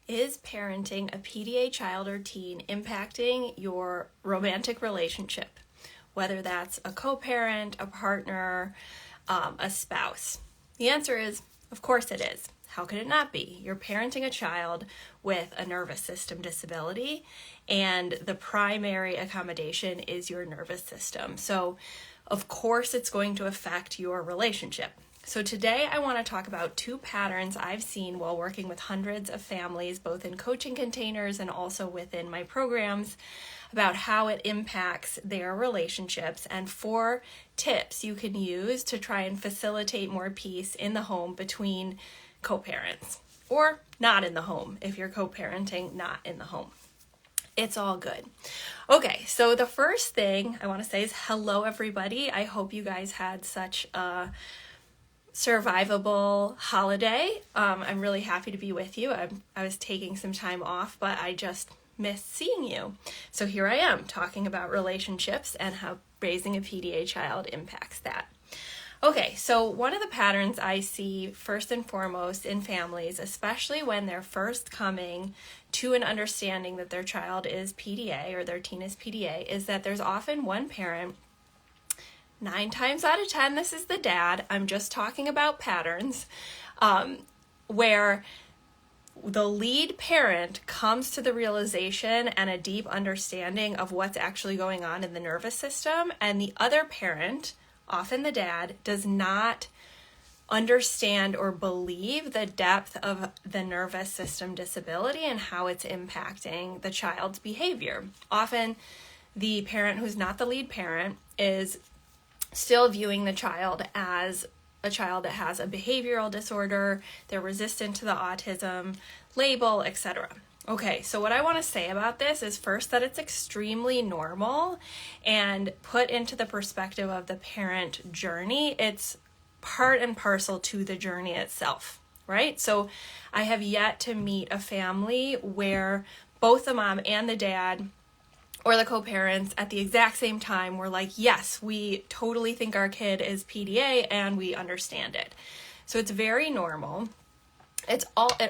Is parenting a PDA child or teen impacting your romantic relationship? Whether that's a co-parent, a partner, a spouse. The answer is, of course it is. How could it not be? You're parenting a child with a nervous system disability, and the primary accommodation is your nervous system. So, of course, it's going to affect your relationship. So today I want to talk about two patterns I've seen while working with hundreds of families, both in coaching containers and also within my programs, about how it impacts their relationships, and 4 tips you can use to try and facilitate more peace in the home between co-parents, or not in the home if you're co-parenting not in the home. It's all good. Okay, so the first thing I want to say is hello everybody. I hope you guys had such a survivable holiday. I'm really happy to be with you. I was taking some time off, but I just missed seeing you. So here I am talking about relationships and how raising a PDA child impacts that. Okay, so one of the patterns I see first and foremost in families, especially when they're first coming to an understanding that their child is PDA or their teen is PDA, is that there's often one parent. 9 times out of 10, this is the dad. I'm just talking about patterns where the lead parent comes to the realization and a deep understanding of what's actually going on in the nervous system, and the other parent, often the dad, does not understand or believe the depth of the nervous system disability and how it's impacting the child's behavior. Often the parent who's not the lead parent is still viewing the child as a child that has a behavioral disorder, they're resistant to the autism label, etc. Okay, so what I want to say about this is first that it's extremely normal and put into the perspective of the parent journey. It's part and parcel to the journey itself, right? So I have yet to meet a family where both the mom and the dad or the co-parents at the exact same time were like, yes, we totally think our kid is PDA and we understand it. So it's very normal. It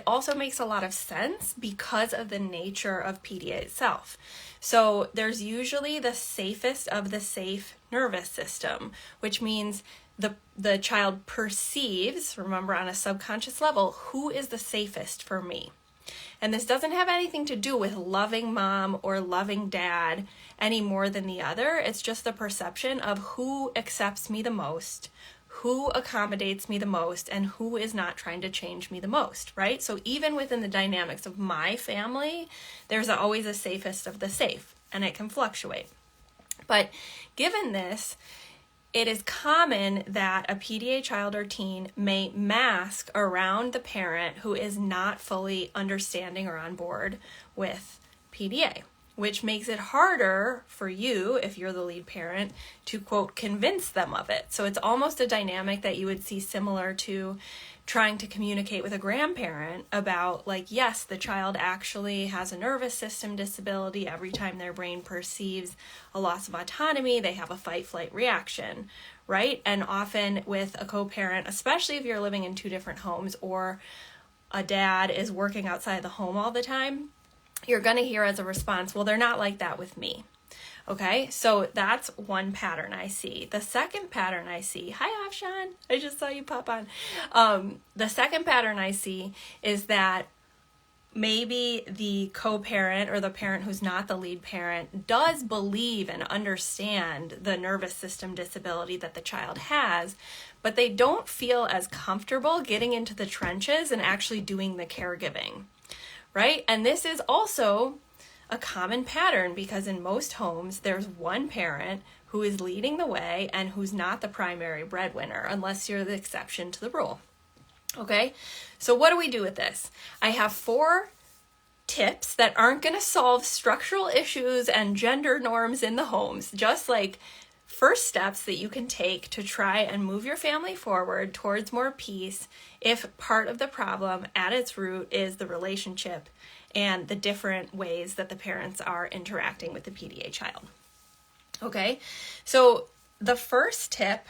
also makes a lot of sense because of the nature of PDA itself. So there's usually the safest of the safe nervous system, which means the child perceives, remember on a subconscious level, who is the safest for me. And this doesn't have anything to do with loving mom or loving dad any more than the other. It's just the perception of who accepts me the most, who accommodates me the most, and who is not trying to change me the most, right? So even within the dynamics of my family, there's always a safest of the safe, and it can fluctuate. But given this, it is common that a PDA child or teen may mask around the parent who is not fully understanding or on board with PDA, which makes it harder for you, if you're the lead parent, to, quote, convince them of it. So it's almost a dynamic that you would see similar to trying to communicate with a grandparent about, like, yes, the child actually has a nervous system disability. Every time their brain perceives a loss of autonomy, they have a fight-flight reaction, right? And often with a co-parent, especially if you're living in 2 different homes or a dad is working outside the home all the time, you're going to hear as a response, well, they're not like that with me. Okay, so that's one pattern I see. The second pattern I see, hi Afshan, I just saw you pop on. The second pattern I see is that maybe the co-parent or the parent who's not the lead parent does believe and understand the nervous system disability that the child has, but they don't feel as comfortable getting into the trenches and actually doing the caregiving, right? And this is also a common pattern because in most homes, there's one parent who is leading the way and who's not the primary breadwinner, unless you're the exception to the rule. Okay, so what do we do with this? I have 4 tips that aren't going to solve structural issues and gender norms in the homes, just like first steps that you can take to try and move your family forward towards more peace if part of the problem at its root is the relationship and the different ways that the parents are interacting with the PDA child. Okay, so the first tip,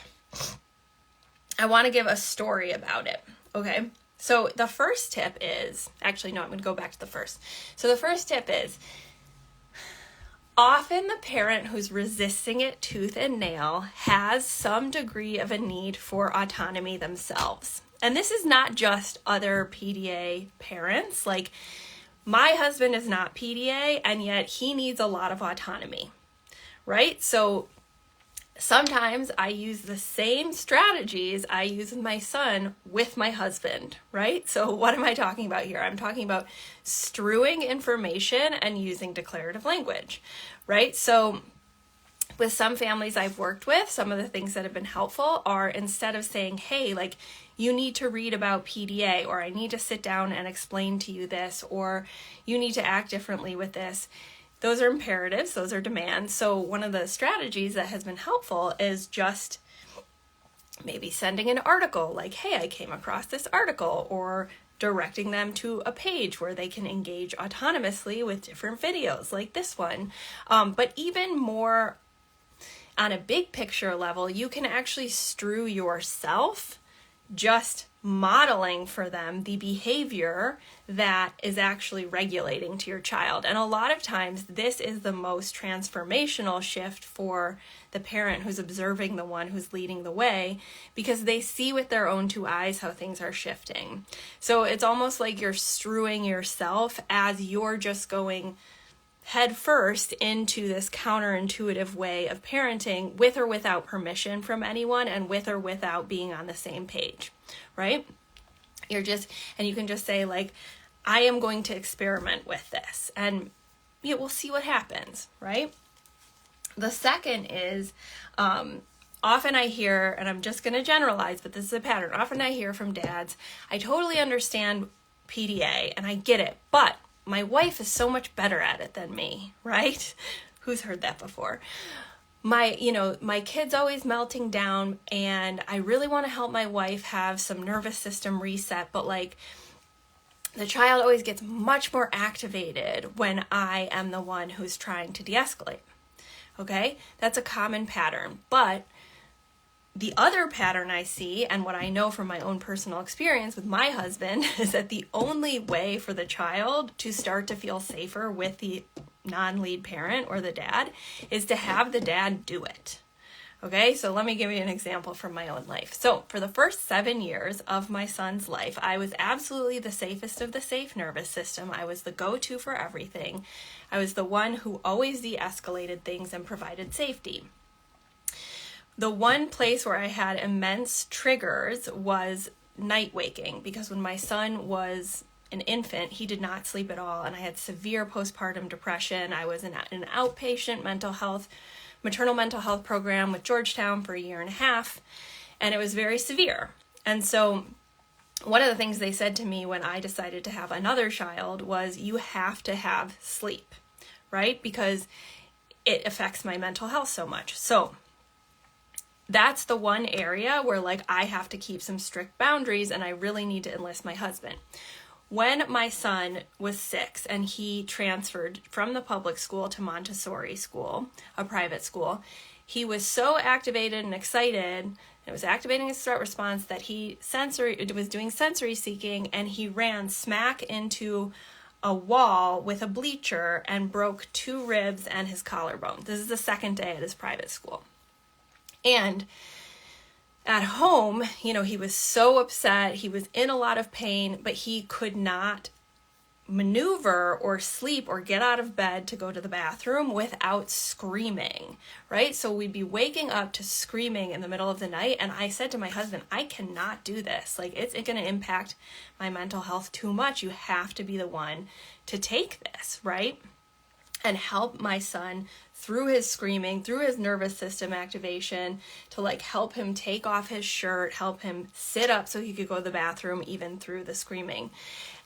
I want to give a story about it. Okay, So the first tip is, actually, no, I'm going to go back to the first. So the first tip is, often the parent who's resisting it tooth and nail has some degree of a need for autonomy themselves. And this is not just other PDA parents. Like, my husband is not PDA, and yet he needs a lot of autonomy, right? So sometimes I use the same strategies I use with my son with my husband, right? So what am I talking about here? I'm talking about strewing information and using declarative language, right? So with some families I've worked with, some of the things that have been helpful are, instead of saying, hey, like, you need to read about PDA, or I need to sit down and explain to you this, or you need to act differently with this. Those are imperatives, those are demands. So one of the strategies that has been helpful is just maybe sending an article like, hey, I came across this article, or directing them to a page where they can engage autonomously with different videos like this one. But even more on a big picture level, you can actually strew yourself, just modeling for them the behavior that is actually regulating to your child. And a lot of times this is the most transformational shift for the parent who's observing the one who's leading the way, because they see with their own two eyes how things are shifting. So it's almost like you're strewing yourself as you're just going head first into this counterintuitive way of parenting, with or without permission from anyone, and with or without being on the same page, right? And you can just say, like, I am going to experiment with this, and we'll see what happens, right? The second is, often I hear, and I'm just going to generalize, but this is a pattern. Often I hear from dads, I totally understand PDA and I get it, but my wife is so much better at it than me, right? Who's heard that before? My kid's always melting down, and I really want to help my wife have some nervous system reset, but like, the child always gets much more activated when I am the one who's trying to de-escalate. Okay? That's a common pattern. But the other pattern I see, and what I know from my own personal experience with my husband, is that the only way for the child to start to feel safer with the non-lead parent or the dad is to have the dad do it. Okay, so let me give you an example from my own life. So for the first 7 years of my son's life, I was absolutely the safest of the safe nervous system. I was the go-to for everything. I was the one who always de-escalated things and provided safety. The one place where I had immense triggers was night waking, because when my son was an infant, he did not sleep at all, and I had severe postpartum depression. I was in an outpatient maternal mental health program with Georgetown for 1.5 years, and it was very severe. And so one of the things they said to me when I decided to have another child was, you have to have sleep, right? Because it affects my mental health so much. So that's the one area where, like, I have to keep some strict boundaries, and I really need to enlist my husband. When my son was 6 and he transferred from the public school to Montessori school, a private school, he was so activated and excited, it was activating his threat response, that he was doing sensory seeking, and he ran smack into a wall with a bleacher and broke 2 ribs and his collarbone. This is the second day at his private school. And at home, he was so upset, he was in a lot of pain, but he could not maneuver or sleep or get out of bed to go to the bathroom without screaming, right? So we'd be waking up to screaming in the middle of the night, and I said to my husband, I cannot do this. Like, it's going to impact my mental health too much. You have to be the one to take this, right? And help my son through his screaming, through his nervous system activation, to like help him take off his shirt, help him sit up so he could go to the bathroom even through the screaming.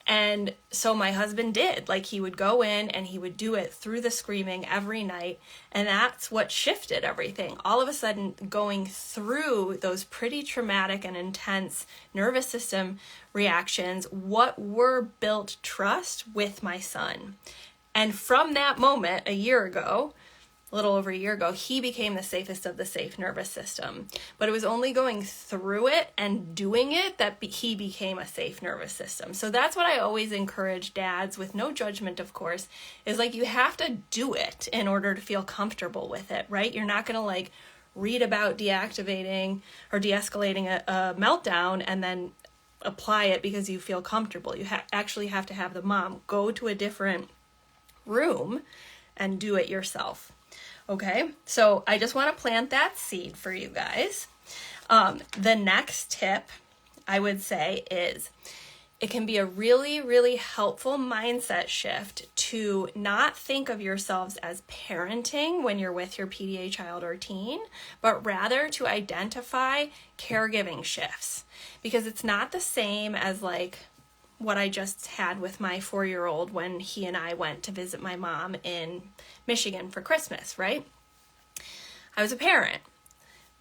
And so my husband did, like, he would go in and he would do it through the screaming every night. And that's what shifted everything. All of a sudden, going through those pretty traumatic and intense nervous system reactions, what were built trust with my son. And from that moment a year ago, a little over a year ago, he became the safest of the safe nervous system. But it was only going through it and doing it that he became a safe nervous system. So that's what I always encourage dads, with no judgment, of course, is like, you have to do it in order to feel comfortable with it, right? You're not going to like read about deactivating or de-escalating a meltdown and then apply it because you feel comfortable. You actually have to have the mom go to a different room and do it yourself. Okay, so I just want to plant that seed for you guys. The next tip I would say is, it can be a really, really helpful mindset shift to not think of yourselves as parenting when you're with your PDA child or teen, but rather to identify caregiving shifts. Because it's not the same as like what I just had with my 4-year-old when he and I went to visit my mom in Michigan for Christmas, right? I was a parent.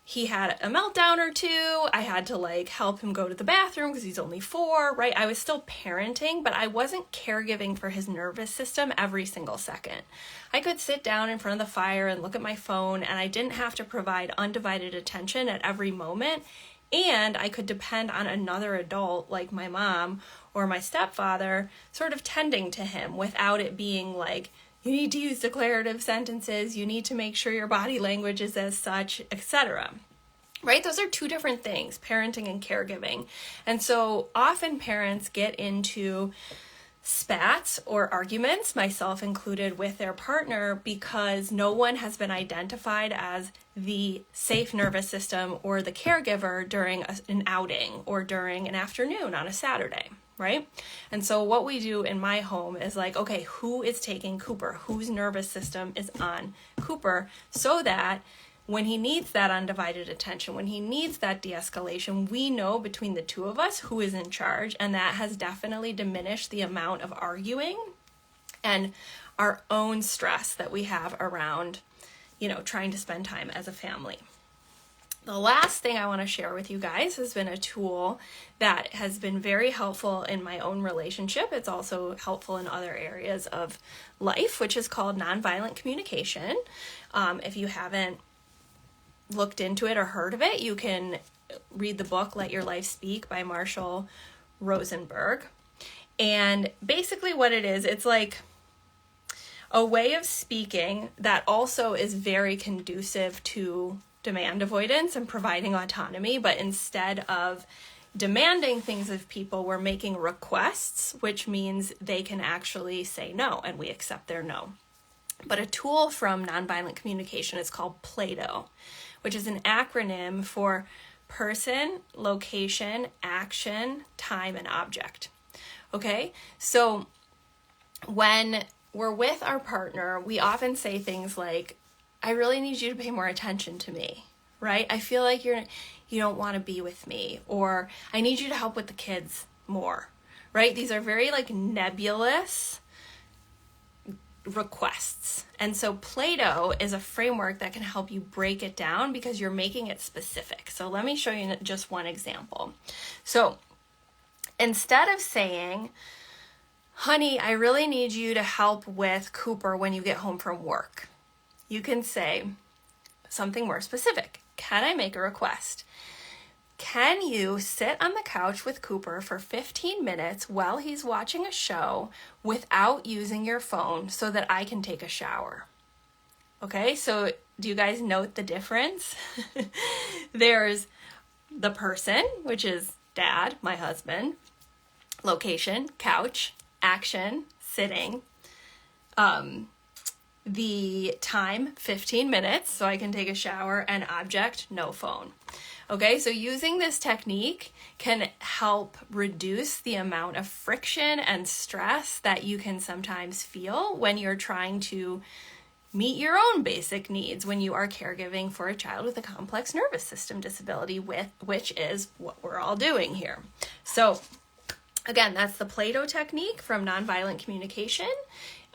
He had a meltdown or two. I had to like help him go to the bathroom because he's only 4, right? I was still parenting, but I wasn't caregiving for his nervous system every single second. I could sit down in front of the fire and look at my phone, and I didn't have to provide undivided attention at every moment. And I could depend on another adult like my mom or my stepfather sort of tending to him without it being like, you need to use declarative sentences, you need to make sure your body language is as such, etc. Right? Those are two different things, parenting and caregiving. And so often parents get into spats or arguments, myself included, with their partner because no one has been identified as the safe nervous system or the caregiver during an outing or during an afternoon on a Saturday, right? And so what we do in my home is like, okay, who is taking Cooper? Whose nervous system is on Cooper? So that when he needs that undivided attention, when he needs that de-escalation, we know between the two of us who is in charge, and that has definitely diminished the amount of arguing and our own stress that we have around, trying to spend time as a family. The last thing I want to share with you guys has been a tool that has been very helpful in my own relationship. It's also helpful in other areas of life, which is called nonviolent communication. If you haven't looked into it or heard of it, you can read the book Let Your Life Speak by Marshall Rosenberg. And basically what it is, it's like a way of speaking that also is very conducive to demand avoidance and providing autonomy, but instead of demanding things of people, we're making requests, which means they can actually say no, and we accept their no. But a tool from nonviolent communication is called PDA, which is an acronym for person, location, action, time, and object. Okay, so when we're with our partner, we often say things like, I really need you to pay more attention to me, right? I feel like you don't want to be with me, or I need you to help with the kids more, right? These are very like nebulous requests. And so PDA is a framework that can help you break it down because you're making it specific. So let me show you just one example. So instead of saying, honey, I really need you to help with Cooper when you get home from work, you can say something more specific. Can I make a request? Can you sit on the couch with Cooper for 15 minutes while he's watching a show without using your phone so that I can take a shower? Okay, so do you guys note the difference? There's the person, which is dad, my husband, location, couch, action, sitting, the time, 15 minutes, so I can take a shower, and object, no phone. Okay, so using this technique can help reduce the amount of friction and stress that you can sometimes feel when you're trying to meet your own basic needs when you are caregiving for a child with a complex nervous system disability, which is what we're all doing here. So again, that's the PDA technique from nonviolent communication.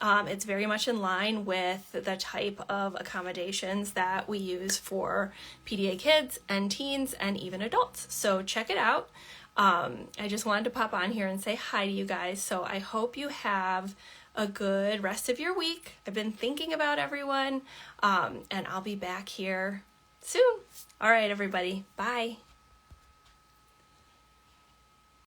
It's very much in line with the type of accommodations that we use for PDA kids and teens and even adults. So check it out. I just wanted to pop on here and say hi to you guys. So I hope you have a good rest of your week. I've been thinking about everyone, and I'll be back here soon. All right, everybody. Bye.